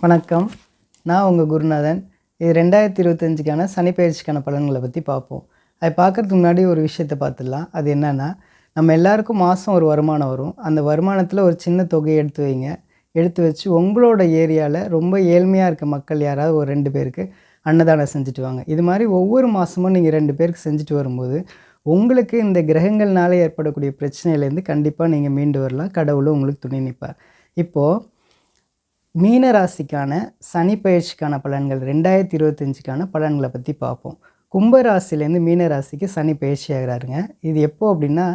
வணக்கம். நான் உங்கள் குருநாதன். இது 2025க்கான சனி பெயர்ச்சிக்கான பலன்களை பற்றி பார்ப்போம். அதை பார்க்குறதுக்கு முன்னாடி ஒரு விஷயத்தை பார்த்துடலாம். அது என்னென்னா, நம்ம எல்லாருக்கும் மாதம் ஒரு வருமானம் வரும். அந்த வருமானத்தில் ஒரு சின்ன தொகையை எடுத்து வைங்க. எடுத்து வச்சு உங்களோட ஏரியாவில் ரொம்ப ஏழ்மையாக இருக்க மக்கள் யாராவது ஒரு 2 பேருக்கு அன்னதானம் செஞ்சுட்டு வாங்க. இது மாதிரி ஒவ்வொரு மாதமும் நீங்கள் 2 பேருக்கு செஞ்சுட்டு வரும்போது, உங்களுக்கு இந்த கிரகங்கள்னால ஏற்படக்கூடிய பிரச்சனையிலேருந்து கண்டிப்பாக நீங்கள் மீண்டு வரலாம். கடவுளும் உங்களுக்கு துணை நிற்பார். இப்போது மீன ராசிக்கான சனி பெயர்ச்சிக்கான பலன்கள் 2025க்கான பலன்களை பற்றி பார்ப்போம். கும்ப ராசிலேருந்து மீன ராசிக்கு சனி பெயர்ச்சி ஆகிறாருங்க. இது எப்போ அப்படின்னா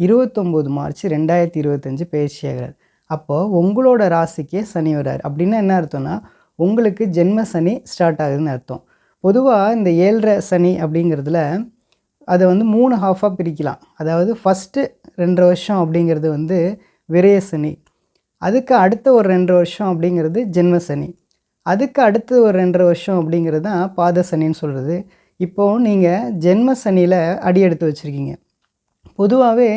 29 மார்ச் 2025 பெயர்ச்சி ஆகிறார். அப்போது உங்களோட ராசிக்கே சனி வர்றார். அப்படின்னா என்ன அர்த்தம்னா, உங்களுக்கு ஜென்ம சனி ஸ்டார்ட் ஆகுதுன்னு அர்த்தம். பொதுவாக இந்த 7.5 சனி அப்படிங்கிறதுல அதை 3 ஹாஃபாக பிரிக்கலாம். அதாவது ஃபஸ்ட்டு 2.5 வருஷம் அப்படிங்கிறது விரய சனி, அதுக்கு அடுத்த ஒரு 2 வருஷம் அப்படிங்கிறது ஜென்ம சனி, அதுக்கு அடுத்து ஒரு 2 வருஷம் அப்படிங்கிறது தான் பாத சனின்னு சொல்கிறது. இப்போது நீங்கள் ஜென்ம சனியில் அடி எடுத்து வச்சுருக்கீங்க. பொதுவாகவே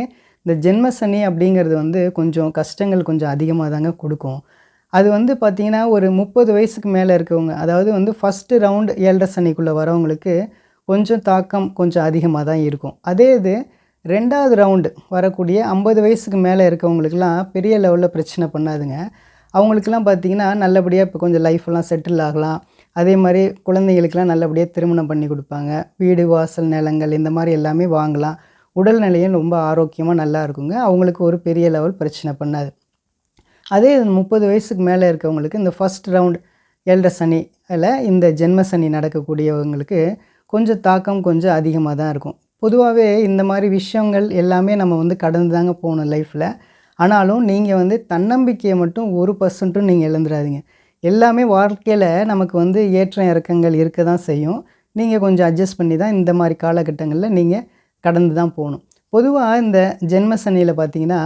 இந்த ஜென்ம சனி அப்படிங்கிறது கொஞ்சம் கஷ்டங்கள் கொஞ்சம் அதிகமாக தாங்க கொடுக்கும். அது பார்த்திங்கன்னா ஒரு 30 வயசுக்கு மேலே இருக்கவங்க, அதாவது ஃபஸ்ட்டு ரவுண்டு 7.5 சனிக்குள்ளே வரவங்களுக்கு கொஞ்சம் தாக்கம் கொஞ்சம் அதிகமாக தான் இருக்கும். அதே இது 2வது ரவுண்டு வரக்கூடிய 50 வயசுக்கு மேலே இருக்கவங்களுக்கெல்லாம் பெரிய லெவலில் பிரச்சனை பண்ணாதுங்க. அவங்களுக்கெல்லாம் பார்த்திங்கன்னா நல்லபடியாக இப்போ கொஞ்சம் லைஃப்லாம் செட்டில் ஆகலாம். அதே மாதிரி குழந்தைகளுக்கெல்லாம் நல்லபடியாக திருமணம் பண்ணி கொடுப்பாங்க. வீடு வாசல் நிலங்கள் இந்த மாதிரி எல்லாமே வாங்கலாம். உடல்நிலையும் ரொம்ப ஆரோக்கியமாக நல்லா இருக்குங்க. அவங்களுக்கு ஒரு பெரிய லெவல் பிரச்சனை பண்ணாது. அதே 30 வயசுக்கு மேலே இருக்கவங்களுக்கு இந்த ஃபஸ்ட் ரவுண்ட் 7.5 சனியில் இந்த ஜென்ம சனி நடக்கக்கூடியவங்களுக்கு கொஞ்சம் தாக்கம் கொஞ்சம் அதிகமாக தான் இருக்கும். பொதுவாகவே இந்த மாதிரி விஷயங்கள் எல்லாமே நம்ம கடந்து தாங்க போகணும் லைஃப்பில். ஆனாலும் நீங்கள் தன்னம்பிக்கையை மட்டும் 1% நீங்கள் இழந்துடாதீங்க. எல்லாமே வாழ்க்கையில் நமக்கு ஏற்ற இறக்கங்கள் இருக்க தான் செய்யும். நீங்கள் கொஞ்சம் அட்ஜஸ்ட் பண்ணி தான் இந்த மாதிரி காலகட்டங்களில் நீங்கள் கடந்து தான் போகணும். பொதுவாக இந்த ஜென்ம சனியில் பார்த்திங்கன்னா,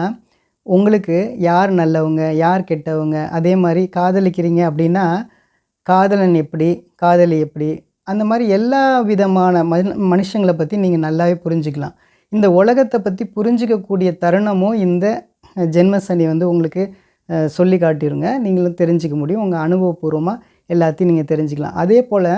உங்களுக்கு யார் நல்லவங்க யார் கெட்டவங்க, அதே மாதிரி காதலிக்கிறீங்க அப்படின்னா காதலன் எப்படி, காதலி எப்படி, அந்த மாதிரி எல்லா விதமான மனுஷங்களை பற்றி நீங்கள் நல்லாவே புரிஞ்சுக்கலாம். இந்த உலகத்தை பற்றி புரிஞ்சிக்கக்கூடிய தருணமும் இந்த ஜென்ம சனி உங்களுக்கு சொல்லி காட்டிடுங்க. நீங்களும் தெரிஞ்சிக்க முடியும். உங்கள் அனுபவபூர்வமாக எல்லாத்தையும் நீங்கள் தெரிஞ்சுக்கலாம். அதே போல்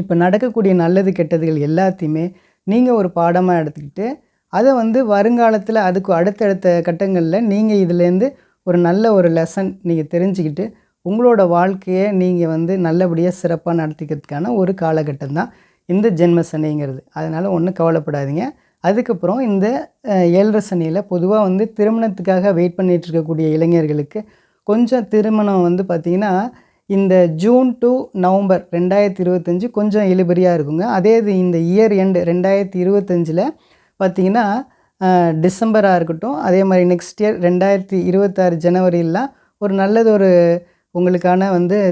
இப்போ நடக்கக்கூடிய நல்லது கெட்டதுகள் எல்லாத்தையுமே நீங்கள் ஒரு பாடமாக எடுத்துக்கிட்டு அதை வருங்காலத்தில் அதுக்கு அடுத்தடுத்த கட்டங்களில் நீங்கள் இதுலேருந்து ஒரு நல்ல ஒரு லெசன் நீங்கள் தெரிஞ்சுக்கிட்டு உங்களோட வாழ்க்கையை நீங்கள் நல்லபடியாக சிறப்பாக நடத்திக்கிறதுக்கான ஒரு காலகட்டம் தான் இந்த ஜென்ம சனிங்கிறது. அதனால் ஒன்றும் கவலைப்படாதீங்க. அதுக்கப்புறம் இந்த 7.5 சனியில் பொதுவாக திருமணத்துக்காக வெயிட் பண்ணிகிட்டு இருக்கக்கூடிய இளைஞர்களுக்கு கொஞ்சம் திருமணம் பார்த்திங்கன்னா இந்த ஜூன் டு நவம்பர் 2025 கொஞ்சம் இழுபறியாக இருக்குங்க. அதே இது இந்த இயர் எண்டு 2025 பார்த்திங்கன்னா டிசம்பராக இருக்கட்டும், அதே மாதிரி நெக்ஸ்ட் இயர் 2026 ஜனவரிலாம் ஒரு நல்லது ஒரு உங்களுக்கான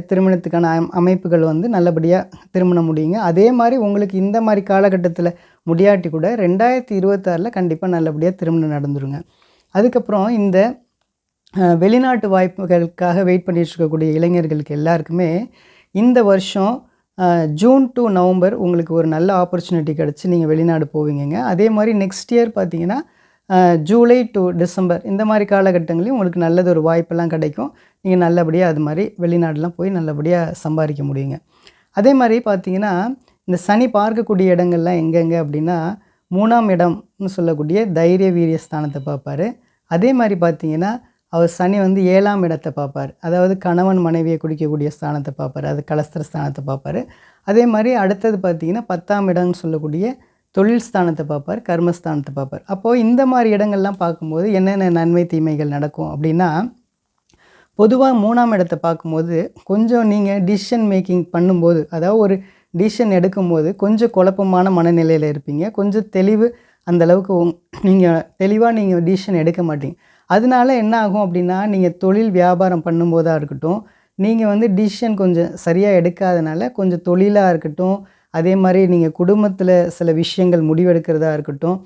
திருமணத்துக்கான அமைப்புகள் நல்லபடியாக திருமணம் முடியுங்க. அதே மாதிரி உங்களுக்கு இந்த மாதிரி காலகட்டத்தில் முடியாட்டி கூட 2026 கண்டிப்பாக நல்லபடியாக திருமணம் நடந்துருங்க. அதுக்கப்புறம் இந்த வெளிநாட்டு வாய்ப்புகளுக்காக வெயிட் பண்ணிகிட்டு இருக்கக்கூடிய இளைஞர்களுக்கு எல்லாருக்குமே இந்த வருஷம் ஜூன் டு நவம்பர் உங்களுக்கு ஒரு நல்ல ஆப்பர்ச்சுனிட்டி கிடச்சி நீங்கள் வெளிநாடு போவீங்க. அதே மாதிரி நெக்ஸ்ட் இயர் பார்த்திங்கன்னா ஜூலை டு டிசம்பர் இந்த மாதிரி காலகட்டங்களையும் உங்களுக்கு நல்லது ஒரு வாய்ப்பெல்லாம் கிடைக்கும். நீங்கள் நல்லபடியாக அது மாதிரி வெளிநாடுலாம் போய் நல்லபடியாக சம்பாதிக்க முடியுங்க. அதே மாதிரி பார்த்திங்கன்னா இந்த சனி பார்க்கக்கூடிய இடங்கள்லாம் எங்கெங்கே அப்படின்னா 3ஆம் இடம்னு சொல்லக்கூடிய தைரிய வீரிய ஸ்தானத்தை பார்ப்பார். அதே மாதிரி பார்த்திங்கன்னா அவர் சனி 7ஆம் இடத்தை பார்ப்பார். அதாவது கணவன் மனைவியை குறிக்கக்கூடிய ஸ்தானத்தை பார்ப்பார். அது கலஸ்திர ஸ்தானத்தை பார்ப்பார். அதே மாதிரி அடுத்தது பார்த்திங்கன்னா 10ஆம் இடம்னு சொல்லக்கூடிய தொழில் ஸ்தானத்தை பார்ப்பார், கர்மஸ்தானத்தை பார்ப்பார். அப்போது இந்த மாதிரி இடங்கள்லாம் பார்க்கும்போது என்னென்ன நன்மை தீமைகள் நடக்கும் அப்படின்னா, பொதுவாக 3ஆம் இடத்தை பார்க்கும்போது கொஞ்சம் நீங்கள் டிசிஷன் மேக்கிங் பண்ணும்போது, அதாவது ஒரு டிசிஷன் எடுக்கும்போது கொஞ்சம் குழப்பமான மனநிலையில் இருப்பீங்க. கொஞ்சம் தெளிவு அந்தளவுக்கு நீங்கள் தெளிவாக நீங்கள் டிசிஷன் எடுக்க மாட்டீங்க. அதனால என்ன ஆகும் அப்படின்னா, நீங்கள் தொழில் வியாபாரம் பண்ணும்போதாக இருக்கட்டும், நீங்கள் டிசிஷன் கொஞ்சம் சரியாக எடுக்காதனால கொஞ்சம் தொழிலாக இருக்கட்டும், அதே மாதிரி நீங்கள் குடும்பத்தில் சில விஷயங்கள் முடிவெடுக்கிறதா இருக்கட்டும்,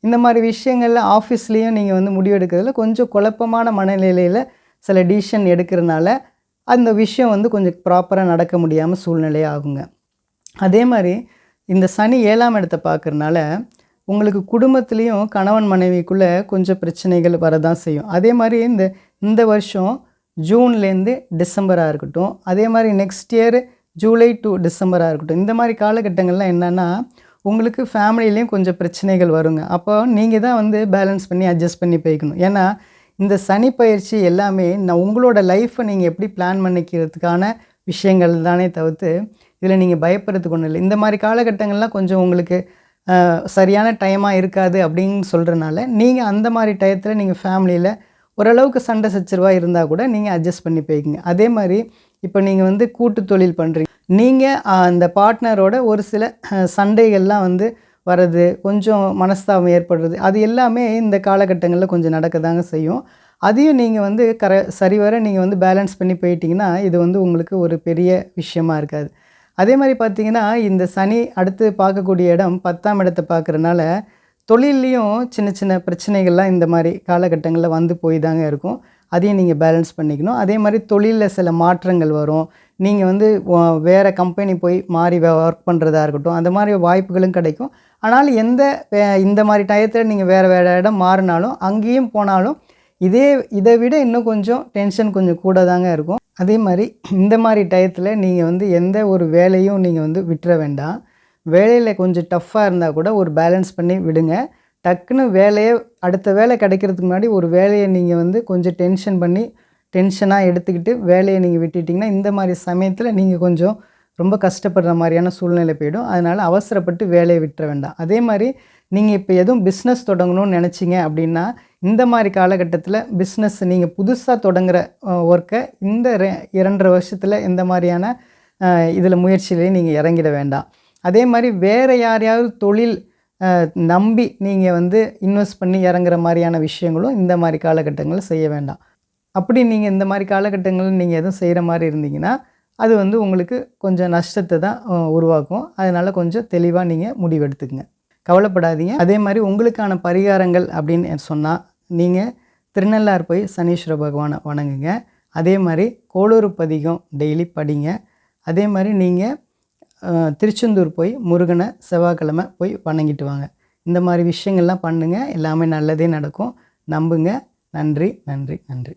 இந்த மாதிரி விஷயங்களில் ஆஃபீஸ்லேயும் நீங்கள் முடிவெடுக்கிறதுல கொஞ்சம் குழப்பமான மனநிலையில் சில டிசிஷன் எடுக்கிறனால அந்த விஷயம் கொஞ்சம் ப்ராப்பராக நடக்க முடியாமல் சூழ்நிலை ஆகுங்க. அதே மாதிரி இந்த சனி 7ஆம் இடத்தை பார்க்குறனால உங்களுக்கு குடும்பத்துலேயும் கணவன் மனைவிக்குள்ளே கொஞ்சம் பிரச்சனைகள் வரதான் செய்யும். அதே மாதிரி இந்த வருஷம் ஜூன்லேருந்து டிசம்பராக இருக்கட்டும், அதே மாதிரி நெக்ஸ்ட் இயர் ஜூலை டு டிசம்பராக இருக்கட்டும், இந்த மாதிரி காலகட்டங்கள்லாம் என்னென்னா உங்களுக்கு ஃபேமிலிலேயும் கொஞ்சம் பிரச்சனைகள் வருங்க. அப்போ நீங்கள் தான் வந்து பேலன்ஸ் பண்ணி அட்ஜஸ்ட் பண்ணி போய்க்கணும். ஏன்னா இந்த சனி பயிற்சி எல்லாமே உங்களோட லைஃப்பை நீங்கள் எப்படி பிளான் பண்ணிக்கிறதுக்கான விஷயங்கள் தானே தவிர்த்து இதில் நீங்கள் பயப்படுறதுக்கு ஒன்றும் இல்லை. இந்த மாதிரி காலகட்டங்கள்லாம் கொஞ்சம் உங்களுக்கு சரியான டைமாக இருக்காது அப்படின்னு சொல்கிறனால நீங்கள் அந்த மாதிரி டயத்தில் நீங்கள் ஃபேமிலியில் ஓரளவுக்கு சண்டை சச்சரவாக இருந்தால் கூட நீங்கள் அட்ஜஸ்ட் பண்ணி போய்க்குங்க. அதே மாதிரி இப்போ நீங்கள் வந்து கூட்டு தொழில் பண்ணுறீங்க, நீங்கள் அந்த பார்ட்னரோட ஒரு சில சண்டைகள்லாம் வந்து வர்றது, கொஞ்சம் மனஸ்தாபம் ஏற்படுறது, அது எல்லாமே இந்த காலகட்டங்களில் கொஞ்சம் நடக்க தாங்க செய்யும். அதையும் நீங்கள் வந்து சரிவர நீங்கள் வந்து பேலன்ஸ் பண்ணி போயிட்டீங்கன்னா இது வந்து உங்களுக்கு ஒரு பெரிய விஷயமா இருக்காது. அதே மாதிரி பார்த்திங்கன்னா இந்த சனி அடுத்து பார்க்கக்கூடிய இடம் 10ஆம் இடத்தை பார்க்குறனால தொழில்லையும் சின்ன சின்ன பிரச்சனைகள்லாம் இந்த மாதிரி காலகட்டங்களில் வந்து போய் தாங்க இருக்கும். அதையும் நீங்கள் பேலன்ஸ் பண்ணிக்கணும். அதே மாதிரி தொழிலில் சில மாற்றங்கள் வரும். நீங்கள் வந்து வேறு கம்பெனி போய் மாறி ஒர்க் பண்ணுறதா இருக்கட்டும், அந்த மாதிரி வாய்ப்புகளும் கிடைக்கும். ஆனாலும் இந்த மாதிரி டயத்தில் நீங்கள் வேறு இடம் மாறினாலும் அங்கேயும் போனாலும் இதை விட இன்னும் கொஞ்சம் டென்ஷன் கொஞ்சம் கூட தாங்க இருக்கும். அதே மாதிரி இந்த மாதிரி டயத்தில் நீங்கள் வந்து எந்த ஒரு வேலையும் நீங்கள் வந்து விட்டுற வேண்டாம். வேலையில் கொஞ்சம் டஃப்பாக இருந்தால் கூட ஒரு பேலன்ஸ் பண்ணி விடுங்க. டக்குன்னு அடுத்த வேலை கிடைக்கிறதுக்கு முன்னாடி ஒரு வேலையை நீங்கள் வந்து கொஞ்சம் டென்ஷனாக எடுத்துக்கிட்டு வேலையை நீங்கள் விட்டுட்டிங்கன்னா இந்த மாதிரி சமயத்தில் நீங்கள் கொஞ்சம் ரொம்ப கஷ்டப்படுற மாதிரியான சூழ்நிலை போயிடும். அதனால் அவசரப்பட்டு வேலையை விட்டுற வேண்டாம். அதே மாதிரி நீங்கள் இப்போ எதுவும் பிஸ்னஸ் தொடங்கணும்னு நினச்சிங்க அப்படின்னா இந்த மாதிரி காலகட்டத்தில் பிஸ்னஸ் நீங்கள் புதுசாக தொடங்குகிற ஒர்க்கை இந்த 2.5 வருஷத்தில் இந்த மாதிரியான இதில் முயற்சியிலேயே நீங்கள் இறங்கிட வேண்டாம். அதே மாதிரி வேறு யாரையாவது தொழில் நம்பி நீங்கள் வந்து இன்வெஸ்ட் பண்ணி இறங்குற மாதிரியான விஷயங்களும் இந்த மாதிரி காலகட்டங்களில் செய்ய வேண்டாம். அப்படி நீங்கள் இந்த மாதிரி காலகட்டங்களில் நீங்கள் எதுவும் செய்கிற மாதிரி இருந்தீங்கன்னா அது வந்து உங்களுக்கு கொஞ்சம் நஷ்டத்தை தான் உருவாக்கும். அதனால் கொஞ்சம் தெளிவாக நீங்கள் முடிவெடுத்துக்குங்க, கவலைப்படாதீங்க. அதே மாதிரி உங்களுக்கான பரிகாரங்கள் அப்படின்னு சொன்னால் நீங்கள் திருநள்ளாறு போய் சனீஸ்வர பகவானை வணங்குங்க. அதே மாதிரி கோளூர் பதிகம் டெய்லி படிங்க. அதே மாதிரி நீங்கள் திருச்செந்தூர் போய் முருகனை செவ்வாய்க்கிழமை போய் வணங்கிட்டு வாங்க. இந்த மாதிரி விஷயங்கள்லாம் பண்ணுங்கள், எல்லாமே நல்லதே நடக்கும். நம்புங்க. நன்றி, நன்றி, நன்றி.